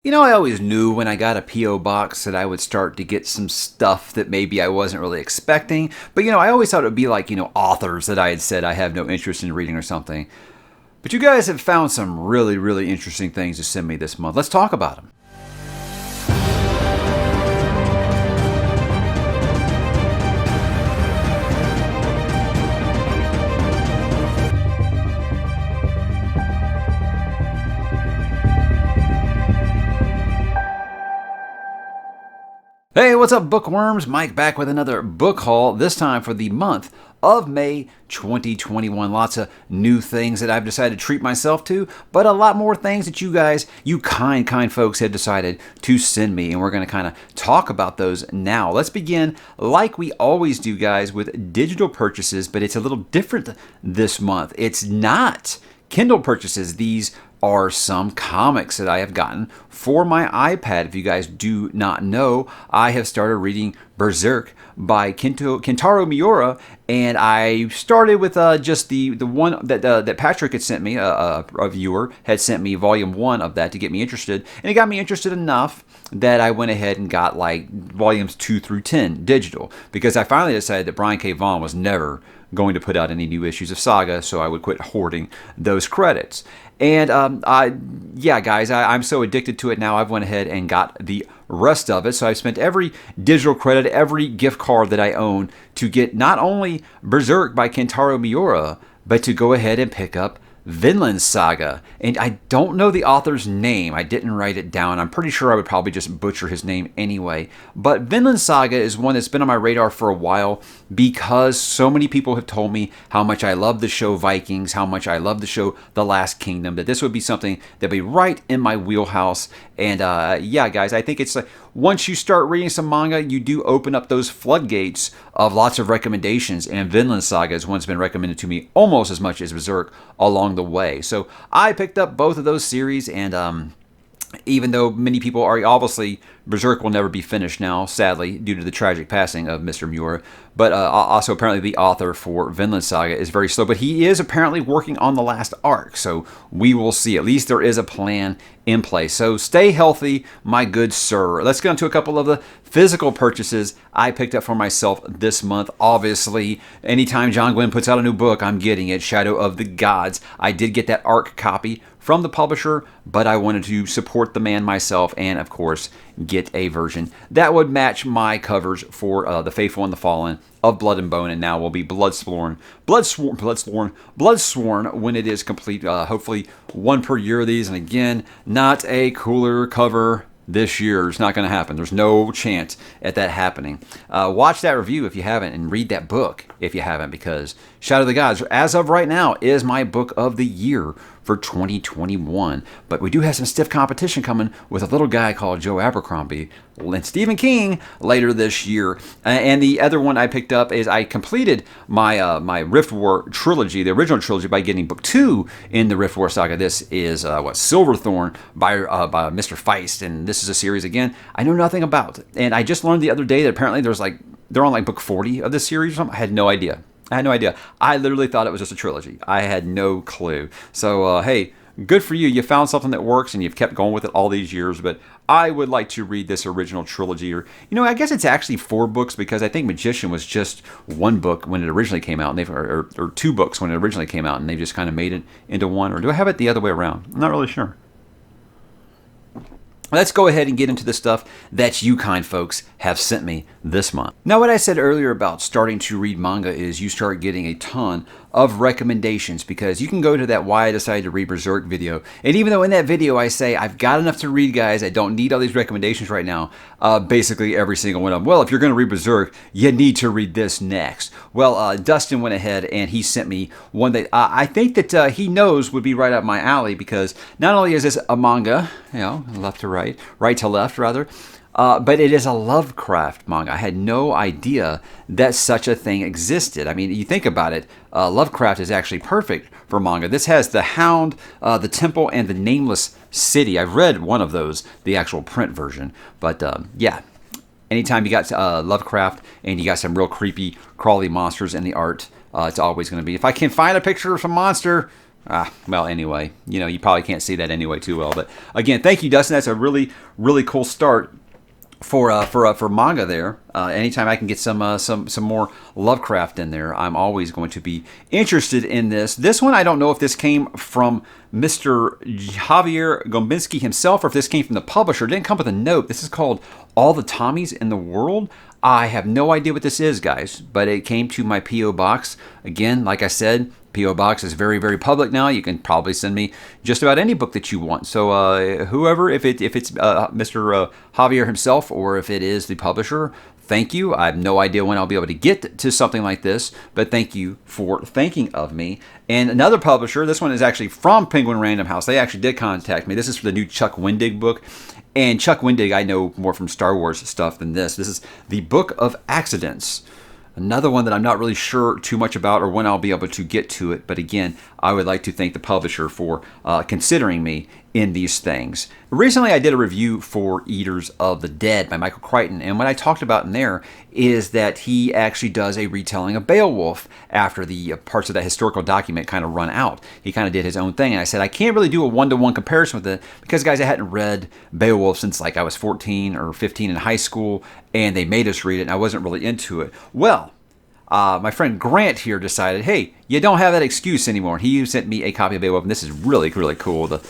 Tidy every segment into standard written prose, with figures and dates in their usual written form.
I always knew when I got a P.O. box that I would start to get some stuff that maybe I wasn't really expecting. But, I always thought it would be like, authors that I had said I have no interest in reading or something. But you guys have found some really, really interesting things to send me this month. Let's talk about them. Hey, what's up, bookworms? Mike back with another book haul, this time for the month of May 2021. Lots of new things that I've decided to treat myself to, but a lot more things that you guys, you kind folks, have decided to send me, and we're going to kind of talk about those now. Let's begin, like we always do, guys, with digital purchases, but it's a little different this month. It's not Kindle purchases. These are some comics that I have gotten for my iPad. If you guys do not know, I have started reading Berserk by Kentaro Miura, and I started with just the one that Patrick had sent me, a viewer had sent me volume 1 of that to get me interested, and it got me interested enough that I went ahead and got like volumes 2 through 10 digital, because I finally decided that Brian K. Vaughan was never going to put out any new issues of Saga, so I would quit hoarding those credits. And guys, I'm so addicted to it now, I've went ahead and got the rest of it. So I've spent every digital credit, every gift card that I own to get not only Berserk by Kentaro Miura, but to go ahead and pick up Vinland Saga. And I don't know the author's name. I didn't write it down. I'm pretty sure I would probably just butcher his name anyway. But Vinland Saga is one that's been on my radar for a while because so many people have told me how much I love the show Vikings, how much I love the show The Last Kingdom, that this would be something that would be right in my wheelhouse. And guys, I think it's like once you start reading some manga, you do open up those floodgates of lots of recommendations. And Vinland Saga is one that's been recommended to me almost as much as Berserk along the way. So I picked up both of those series, and even though many people are obviously, Berserk will never be finished now, sadly, due to the tragic passing of Mr. Muir. But also apparently the author for Vinland Saga is very slow. But he is apparently working on the last arc, so we will see. At least there is a plan in place. So stay healthy, my good sir. Let's get on to a couple of the physical purchases I picked up for myself this month. Obviously, anytime John Gwynn puts out a new book, I'm getting it. Shadow of the Gods. I did get that ARC copy from the publisher, but I wanted to support the man myself and, of course, get a version that would match my covers for The Faithful and the Fallen of Blood and Bone, and now will be Bloodsworn when it is complete. Hopefully one per year of these, and again, not a cooler cover this year. It's not going to happen. There's no chance at that happening. Watch that review if you haven't, and read that book if you haven't, because Shadow of the Gods, as of right now, is my book of the year for 2021. But we do have some stiff competition coming with a little guy called Joe Abercrombie and Stephen King later this year. And the other one I picked up is I completed my Rift War trilogy, the original trilogy, by getting book 2 in the Rift War saga. This is Silverthorn by Mr. Feist, and this is a series again I know nothing about. And I just learned the other day that apparently they're on like book 40 of this series or something. I had no idea. I literally thought it was just a trilogy. I had no clue. So, hey, good for you. You found something that works and you've kept going with it all these years. But I would like to read this original trilogy. Or, I guess it's actually 4 books, because I think Magician was just 1 book when it originally came out, and or 2 books when it originally came out, and they just kind of made it into 1. Or do I have it the other way around? I'm not really sure. Let's go ahead and get into the stuff that you kind folks have sent me this month. Now, what I said earlier about starting to read manga is you start getting a ton of recommendations, because you can go to that Why I Decided to Read Berserk video, and even though in that video I say I've got enough to read, guys, I don't need all these recommendations right now, basically every single one of them, well, if you're going to read Berserk, you need to read this next. Well, Dustin went ahead and he sent me one that I think that he knows would be right up my alley, because not only is this a manga, left to right, right to left rather, but it is a Lovecraft manga. I had no idea that such a thing existed. I mean, you think about it, Lovecraft is actually perfect for manga. This has the Hound, the Temple, and the Nameless City. I've read one of those, the actual print version. But anytime you got Lovecraft and you got some real creepy, crawly monsters in the art, it's always going to be. If I can find a picture of some monster, Well, anyway, you probably can't see that anyway too well. But again, thank you, Dustin. That's a really, really cool start for manga there. Anytime I can get some more Lovecraft in there, I'm always going to be interested in this. This one, I don't know if this came from Mr. Javier Gombinski himself or if this came from the publisher. It didn't come with a note. This is called All the Tommies in the World. I have no idea what this is, guys, but it came to my P.O. box. Again, like I said, P.O. Box is very, very public now. You can probably send me just about any book that you want. So whoever, if it's Mr. Javier himself or if it is the publisher, thank you. I have no idea when I'll be able to get to something like this, but thank you for thinking of me. And another publisher, this one is actually from Penguin Random House. They actually did contact me. This is for the new Chuck Wendig book. And Chuck Wendig, I know more from Star Wars stuff than this. This is the Book of Accidents. Another one that I'm not really sure too much about or when I'll be able to get to it. But again, I would like to thank the publisher for considering me in these things. Recently, I did a review for Eaters of the Dead by Michael Crichton. And what I talked about in there is that he actually does a retelling of Beowulf after the parts of that historical document kind of run out. He kind of did his own thing. And I said, I can't really do a one-to-one comparison with it because, guys, I hadn't read Beowulf since like I was 14 or 15 in high school. And they made us read it and I wasn't really into it. Well, my friend Grant here decided, hey, you don't have that excuse anymore. He sent me a copy of Beowulf, and this is really, really cool. The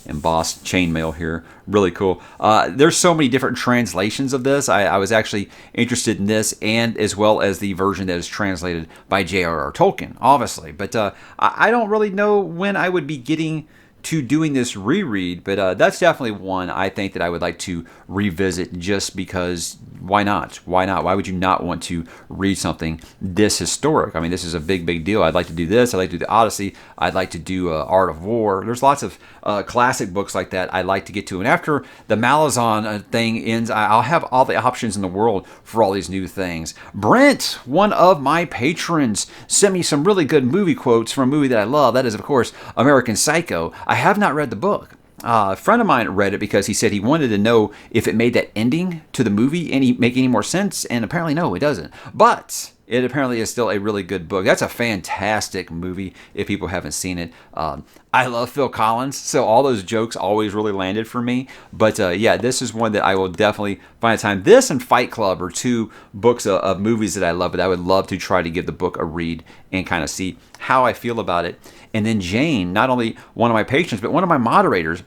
embossed chainmail here, really cool. There's so many different translations of this. I was actually interested in this, and as well as the version that is translated by J.R.R. Tolkien, obviously. But I don't really know when I would be getting to doing this reread, but that's definitely one I think that I would like to revisit just because why not? Why not? Why would you not want to read something this historic? I mean, this is a big, big deal. I'd like to do this. I'd like to do the Odyssey. I'd like to do Art of War. There's lots of classic books like that I'd like to get to. And after the Malazan thing ends, I'll have all the options in the world for all these new things. Brent, one of my patrons, sent me some really good movie quotes from a movie that I love. That is, of course, American Psycho. I have not read the book. A friend of mine read it because he said he wanted to know if it made that ending to the movie make any more sense, and apparently no, it doesn't. But it apparently is still a really good book. That's a fantastic movie if people haven't seen it. I love Phil Collins, so all those jokes always really landed for me. But yeah, this is one that I will definitely find time. This and Fight Club are two books of movies that I love, but I would love to try to give the book a read and kind of see how I feel about it. And then Jane, not only one of my patrons, but one of my moderators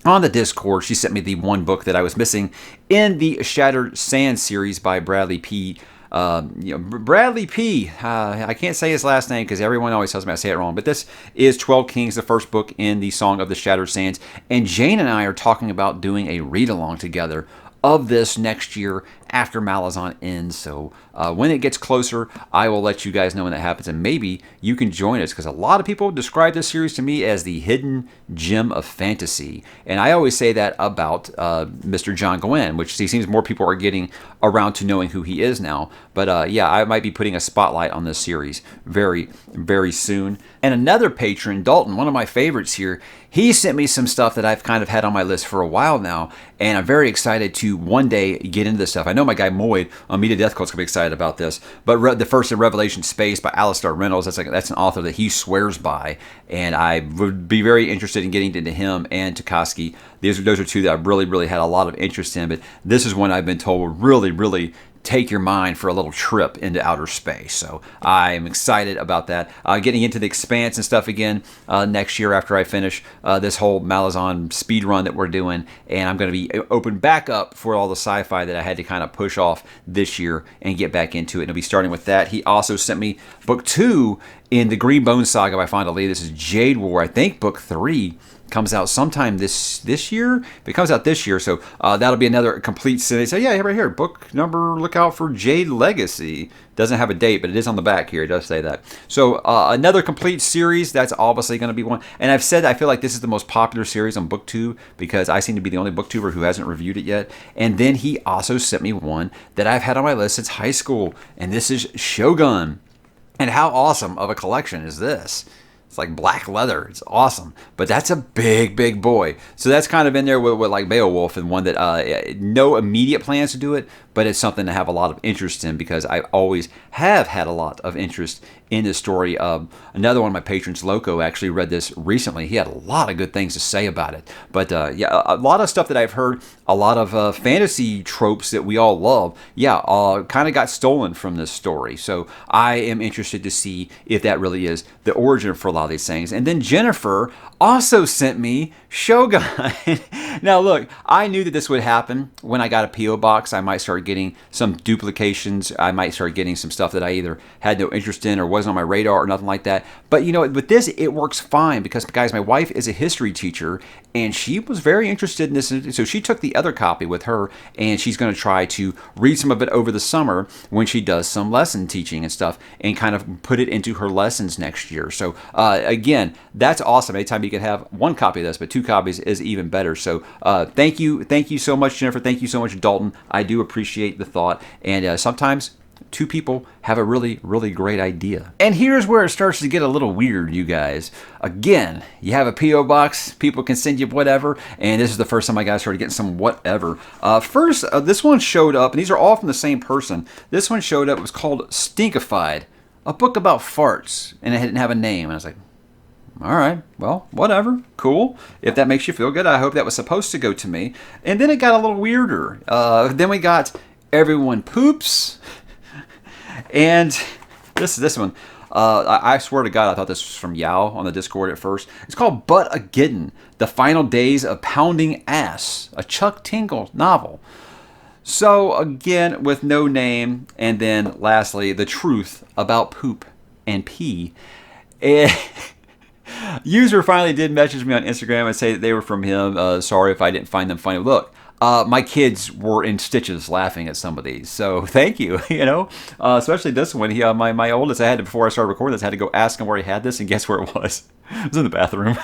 on the Discord, she sent me the one book that I was missing in the Shattered Sand series by Bradley P. Bradley P. I can't say his last name because everyone always tells me I say it wrong. But this is 12 Kings, the first book in the Song of the Shattered Sands. And Jane and I are talking about doing a read-along together of this next year after Malazan ends. So when it gets closer, I will let you guys know when that happens, and maybe you can join us, because a lot of people describe this series to me as the hidden gem of fantasy. And I always say that about Mr. John Gwen, which he seems more people are getting around to knowing who he is now. But yeah, I might be putting a spotlight on this series very, very soon. And another patron, Dalton, one of my favorites here, he sent me some stuff that I've kind of had on my list for a while now, and I'm very excited to one day get into this stuff. I know my guy Moyd on Media Death Cult's going to be excited about this, but the first in Revelation Space by Alistair Reynolds, that's an author that he swears by, and I would be very interested in getting into him and Takaski. Those are two that I've really, really had a lot of interest in, but this is one I've been told will really, really take your mind for a little trip into outer space. So I'm excited about that. Getting into the Expanse and stuff again next year after I finish this whole Malazan speed run that we're doing. And I'm going to be open back up for all the sci-fi that I had to kind of push off this year and get back into it. And I'll be starting with that. He also sent me book 2 in the Green Bone Saga by Fonda Lee. This is Jade War. I think book 3 comes out sometime this year. If it comes out this year, so that'll be another complete series. So yeah, right here, book number, look out for Jade Legacy. Doesn't have a date, but it is on the back here. It does say that. So another complete series. That's obviously going to be one. And I've said I feel like this is the most popular series on BookTube because I seem to be the only booktuber who hasn't reviewed it yet. And then he also sent me one that I've had on my list since high school, and this is Shogun. And how awesome of a collection is this? It's like black leather. It's awesome. But that's a big, big boy. So that's kind of in there with like Beowulf, and one that no immediate plans to do it, but it's something to have a lot of interest in because I always have had a lot of interest in this story. Another one of my patrons, Loco, actually read this recently. He had a lot of good things to say about it. But yeah, a lot of stuff that I've heard, a lot of fantasy tropes that we all love, kind of got stolen from this story. So I am interested to see if that really is the origin for a lot of these things. And then Jennifer also sent me Shogun. Now look, I knew that this would happen when I got a P.O. box. I might start getting some duplications. I might start getting some stuff that I either had no interest in or wasn't on my radar or nothing like that. But you know, with this, it works fine because, guys, my wife is a history teacher and she was very interested in this. So she took the other copy with her and she's going to try to read some of it over the summer when she does some lesson teaching and stuff and kind of put it into her lessons next year. So again, that's awesome. Anytime you can have one copy of this, but two copies is even better. So thank you so much, Jennifer. Thank you so much, Dalton. I do appreciate the thought. And sometimes two people have a really, really great idea. And here's where it starts to get a little weird, you guys. Again, you have a P.O. box, people can send you whatever, and this is the first time I got started getting some whatever. First, this one showed up, and these are all from the same person. This one showed up, it was called Stinkified, a book about farts, and it didn't have a name. And I was like, all right, well, whatever, cool. If that makes you feel good, I hope that was supposed to go to me. And then it got a little weirder. Then we got Everyone Poops. And this one, I swear to God, I thought this was from Yao on the Discord at first. It's called But Again, The Final Days of Pounding Ass, a Chuck Tingle novel. So again, with no name. And then lastly, the truth about poop and pee. And user finally did message me on Instagram and say that they were from him. Sorry if I didn't find them funny. Look, my kids were in stitches laughing at some of these, so thank you. You know, especially this one. My oldest, I had to, before I started recording this, I had to go ask him where he had this, and guess where it was? It was in the bathroom.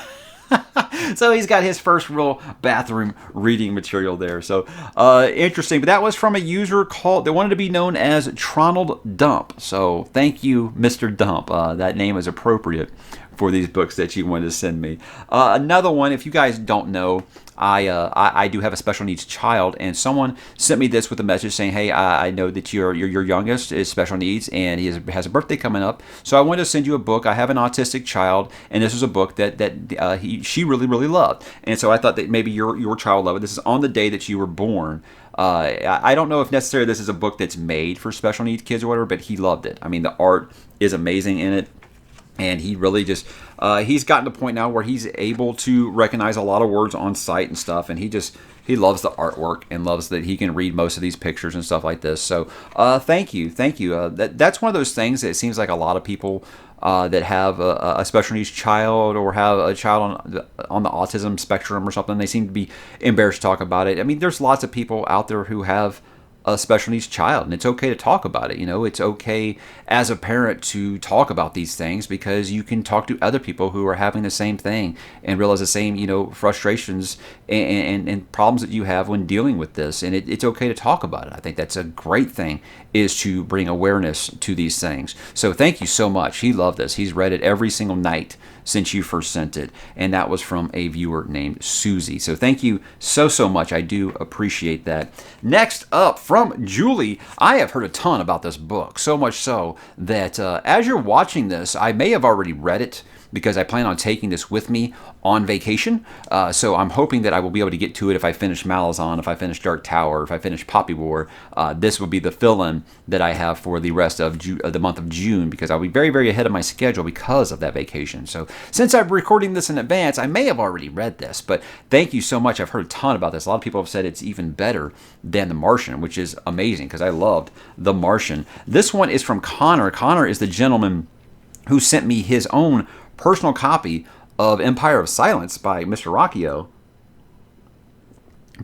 So he's got his first real bathroom reading material there. So interesting. But that was from a user called, they wanted to be known as Tronald Dump. So thank you, Mr. Dump. That name is appropriate for these books that you wanted to send me. Another one, if you guys don't know, I do have a special needs child, and someone sent me this with a message saying, hey, I know that your youngest is special needs, and he has a birthday coming up, so I wanted to send you a book. I have an autistic child, and this was a book that she really, really loved, and so I thought that maybe your child loved it. This is on the day that you were born. I don't know if necessarily this is a book that's made for special needs kids or whatever, but he loved it. I mean, the art is amazing in it. And he really just, he's gotten to the point now where he's able to recognize a lot of words on sight and stuff. And he loves the artwork and loves that he can read most of these pictures and stuff like this. So thank you. That's one of those things that it seems like a lot of people that have a special needs child or have a child on the autism spectrum or something, they seem to be embarrassed to talk about it. I mean, there's lots of people out there who have a special needs child, and it's okay to talk about it. You know, it's okay as a parent to talk about these things because you can talk to other people who are having the same thing and realize the same, you know, frustrations and problems that you have when dealing with this. And it's okay to talk about it. I think that's a great thing, is to bring awareness to these things. So thank you so much. He loved this. He's read it every single night since you first sent it, and that was from a viewer named Susie. So thank you so much. I do appreciate that. Next up, from Julie, I have heard a ton about this book, so much so that as you're watching this, I may have already read it because I plan on taking this with me on vacation. So I'm hoping that I will be able to get to it if I finish Malazan, if I finish Dark Tower, if I finish Poppy War. This will be the fill-in that I have for the rest of the month of June, because I'll be very, very ahead of my schedule because of that vacation. So since I'm recording this in advance, I may have already read this, but thank you so much. I've heard a ton about this. A lot of people have said it's even better than The Martian, which is amazing because I loved The Martian. This one is from Connor. Connor is the gentleman who sent me his own personal copy of Empire of Silence by Mr. Rocchio.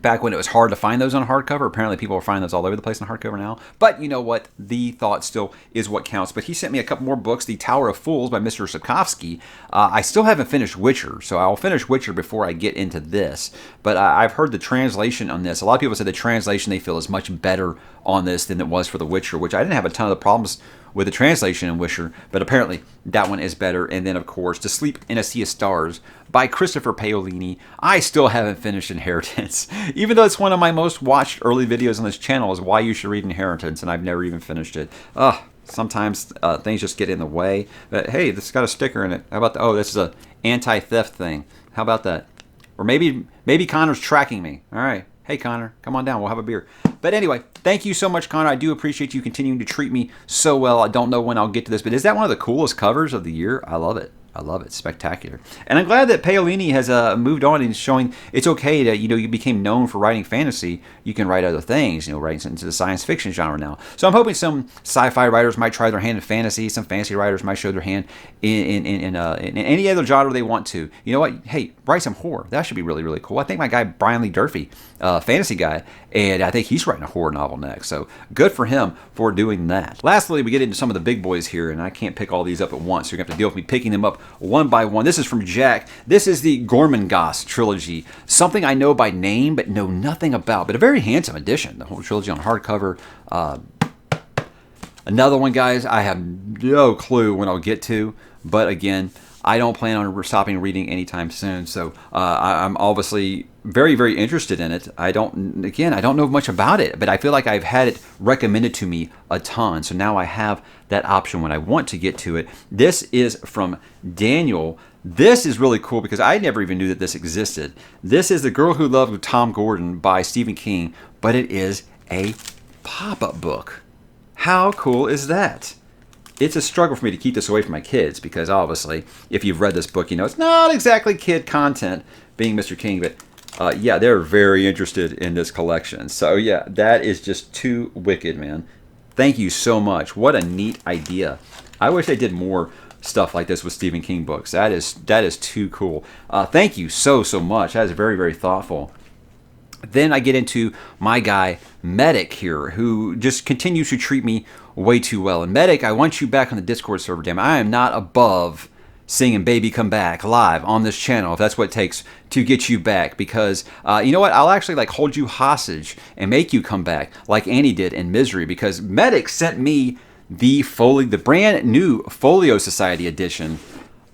Back when it was hard to find those on hardcover. Apparently people are finding those all over the place on hardcover now. But you know what? The thought still is what counts. But he sent me a couple more books. The Tower of Fools by Mr. Sapkowski. I still haven't finished Witcher, so I'll finish Witcher before I get into this. But I've heard the translation on this. A lot of people said the translation they feel is much better on this than it was for The Witcher, which I didn't have a ton of the problems with the translation in Wisher, but apparently that one is better. And then, of course, To Sleep in a Sea of Stars by Christopher Paolini. I still haven't finished Inheritance, even though it's one of my most watched early videos on this channel is why you should read Inheritance, and I've never even finished it. Sometimes things just get in the way. But hey, this has got a sticker in it. How about this is a anti-theft thing. How about that? Or maybe Connor's tracking me. All right. Hey, Connor, come on down. We'll have a beer. But anyway, thank you so much, Connor. I do appreciate you continuing to treat me so well. I don't know when I'll get to this, but is that one of the coolest covers of the year? I love it. I love it. Spectacular. And I'm glad that Paolini has moved on and showing it's okay to, you became known for writing fantasy. You can write other things, writing into the science fiction genre now. So I'm hoping some sci-fi writers might try their hand in fantasy. Some fantasy writers might show their hand in any other genre they want to. You know what? Hey, write some horror. That should be really, really cool. I think my guy, Brian Lee Durfee, fantasy guy, and I think he's writing a horror novel next. So good for him for doing that. Lastly, we get into some of the big boys here, and I can't pick all these up at once. So you're going to have to deal with me picking them up one by one. This is from Jack. This is the Gormenghast trilogy. Something I know by name, but know nothing about. But a very handsome edition. The whole trilogy on hardcover. Another one, guys, I have no clue when I'll get to. But again, I don't plan on stopping reading anytime soon. So I'm obviously very, very interested in it. I don't know much about it, but I feel like I've had it recommended to me a ton. So now I have that option when I want to get to it. This is from Daniel. This is really cool because I never even knew that this existed. This is The Girl Who Loved Tom Gordon by Stephen King, but it is a pop-up book. How cool is that? It's a struggle for me to keep this away from my kids because obviously, if you've read this book, it's not exactly kid content, being Mr. King, but yeah, they're very interested in this collection. So yeah, that is just too wicked, man. Thank you so much. What a neat idea. I wish I did more stuff like this with Stephen King books. That is too cool. Thank you so much. That is very, very thoughtful. Then I get into my guy, Medic here, who just continues to treat me way too well. And Medic, I want you back on the Discord server, damn it. I am not above singing Baby Come Back live on this channel if that's what it takes to get you back. Because, you know what, I'll actually hold you hostage and make you come back like Annie did in Misery. Because Medic sent me the brand new Folio Society edition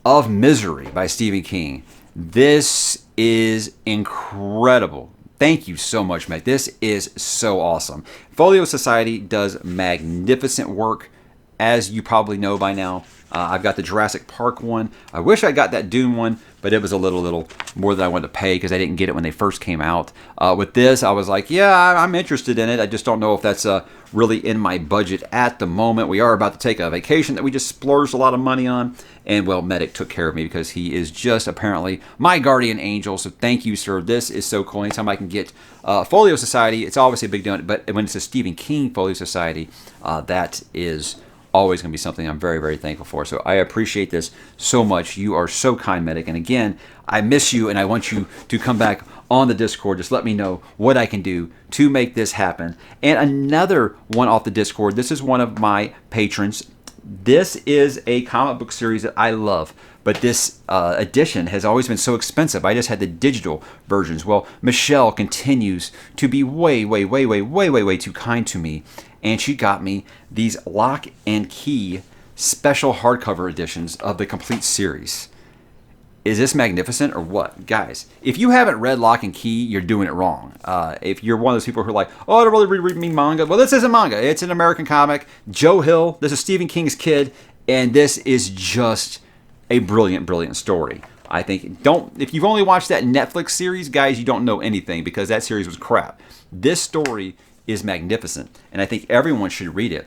of Misery by Stephen King. This is incredible. Thank you so much, Meg. This is so awesome. Folio Society does magnificent work, as you probably know by now. I've got the Jurassic Park one. I wish I got that Dune one, but it was a little more than I wanted to pay because I didn't get it when they first came out. With this, I was like, yeah, I'm interested in it. I just don't know if that's really in my budget at the moment. We are about to take a vacation that we just splurged a lot of money on. And, well, Medic took care of me because he is just apparently my guardian angel. So thank you, sir. This is so cool. Anytime I can get Folio Society, it's obviously a big deal. But when it's a Stephen King Folio Society, that is always going to be something I'm very, very thankful for. So I appreciate this so much. You are so kind, Medic. And again, I miss you and I want you to come back on the Discord. Just let me know what I can do to make this happen. And another one off the Discord. This is one of my patrons. This is a comic book series that I love, but this edition has always been so expensive. I just had the digital versions. Well, Michelle continues to be way too kind to me, and she got me these Lock and Key special hardcover editions of the complete series. Is this magnificent or what? Guys, if you haven't read Lock and Key, you're doing it wrong. If you're one of those people who are like, oh, I don't really read manga. Well, this isn't manga. It's an American comic. Joe Hill, this is Stephen King's kid, and this is just a brilliant story. I think, if you've only watched that Netflix series, guys, you don't know anything because that series was crap. This story is magnificent, and I think everyone should read it.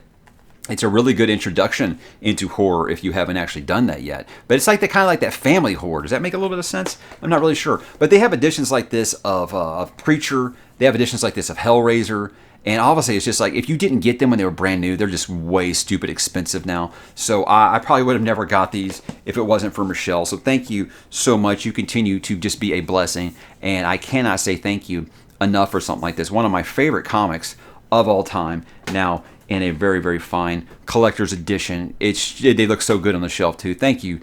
It's a really good introduction into horror if you haven't actually done that yet. But it's like kind of like that family horror. Does that make a little bit of sense? I'm not really sure. But they have editions like this of Preacher. They have editions like this of Hellraiser. And obviously, it's just like, if you didn't get them when they were brand new, they're just way stupid expensive now. So I probably would have never got these if it wasn't for Michelle. So thank you so much. You continue to just be a blessing. And I cannot say thank you enough for something like this. One of my favorite comics of all time. Now, in a very fine collector's edition. They look so good on the shelf too. Thank you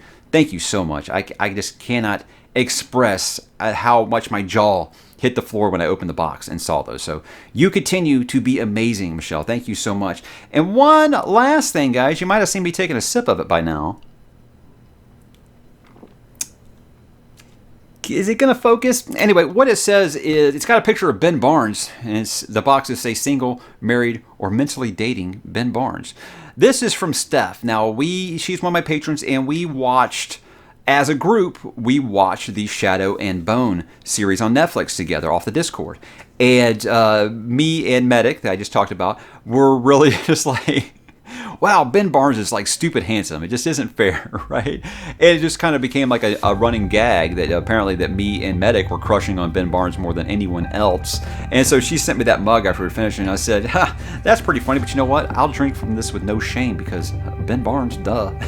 so much. I just cannot express how much my jaw hit the floor when I opened the box and saw those. So you continue to be amazing, Michelle. Thank you so much. And one last thing, guys. You might have seen me taking a sip of it by now. Is it going to focus? Anyway, what it says is it's got a picture of Ben Barnes, and the boxes say single, married, or mentally dating Ben Barnes. This is from Steph. Now, she's one of my patrons, and we watched, as a group, we watched the Shadow and Bone series on Netflix together off the Discord. And me and Medic, that I just talked about, were really just like, wow, Ben Barnes is like stupid handsome. It just isn't fair, right? It just kind of became like a running gag that apparently that me and Medic were crushing on Ben Barnes more than anyone else. And so she sent me that mug after we finished, and I said, ha, that's pretty funny, but you know what? I'll drink from this with no shame because Ben Barnes, duh.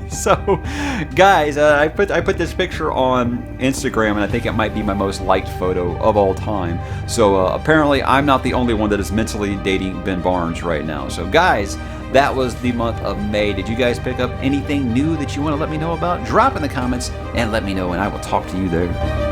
So, guys, I put this picture on Instagram, and I think it might be my most liked photo of all time. So apparently I'm not the only one that is mentally dating Ben Barnes right now. So, guys, that was the month of May. Did you guys pick up anything new that you want to let me know about? Drop in the comments and let me know, and I will talk to you there.